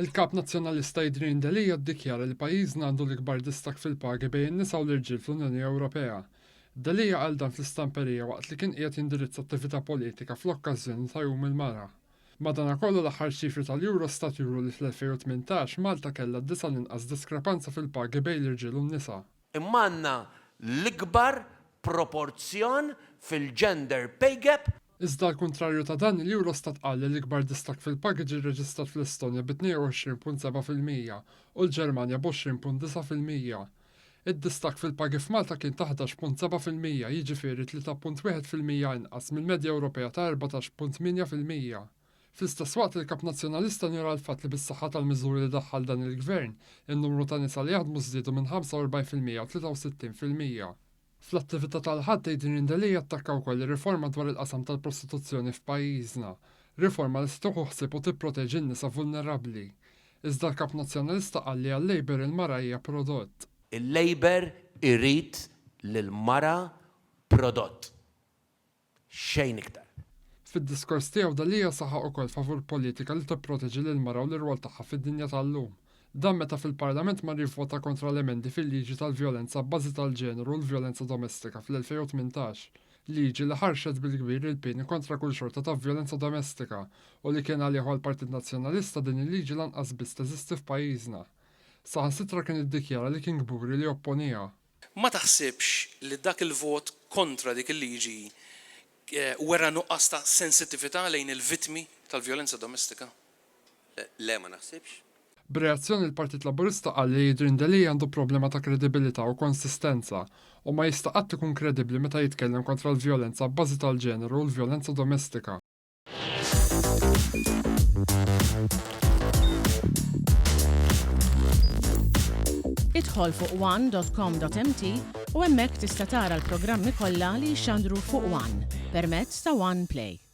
Il-Kap Nazzjonalista Adrian Delia ddikjara li pajjiżna għandu l-ikbar distakk fil-pagi bejn in-nisa u l-irġiel fl-Unjoni Ewropea. Delia qal dan fl-Istamperija waqt li kien qiegħed jindirizza attività politika fl-okkażjoni ta' jum il-mara. Madankollu l-aħħar ċifri tal-Eurostat juru li fl-2018 Malta kellha d-disa l-inqas diskrepanza fil-pagi bejn l-irġiel u n-nisa. Imma għandna l-ikbar proporzjon fil-gender pay gap. Iżda l-kontrarju ta' dan l-Eurostat qal li l-ikbar distakk fil-pagi ġie rreġistrat fl-Estonja bi 22.7% u l-Ġermanja b'20.9%. Id-distakk fil-pagi f'Malta kien ta' 11.7%, jiġifieri 3.1% inqas mill-medja Ewropea ta' 14.8%. Fl-istess waqt il-Kap Nazzjonalista njora l-fatt li bis-saħħa tal-miżuri li daħħal dan il-Gvern, in-numru ta' nisa li jaħdmu żdiedu minn 45% u 63%. Fl-attività tal-ħadd Adrian Delia attakka wkoll ir-riforma dwar il-qasam tal-prostituzzjoni f'pajjiżna, riforma li se tieħu ħsieb u tipproteġi n-nisa vulnerabbli. Iżda l-Kap Nazzjonalista qal li għal-Labor il-mara hija prodott. Il-Labor irid lil-mara prodott. Xejn iktar. Fid-diskors tiegħu Delia saħaq ukoll favur politika li tipproteġi lil-mara u l-irwol tagħha fid-dinja tal-lum. Dan meta fil-Parlament mar jivvota kontra l-emendi fil-liġi tal-vjolenza bbażi tal-ġeneru u l-vjolenza domestika fl-2018. Liġi li ħarxet bil-kbir il-pieni kontra kull xorta ta' vjolenza domestika u li kien għalih l-Partit Nazzjonalista din il-liġi lanqas biss teżisti f'pajjiżna. Saħansitra kien iddikjara li kien gburi li opponija. Ma taħsibx li dak il-vot kontra dik il-liġi wera nuqqas ta' sensitività lejn il-vittmi tal-vjolenza domestika? Le ma naħsibx. B'reazzjoni l-Partit Laburista qal li Adrian Delia għandu problema ta' kredibilità u konsistenza u ma jista' qatt ikun kredibbli meta jitkellem kontra l-vjolenza bbażi tal-ġeneru u l-vjolenza domestika. Idħol fuq one.com.mt u hemmhekk tista' tara l-programmi kollha li jxandru fuq One permezz ta' One Play.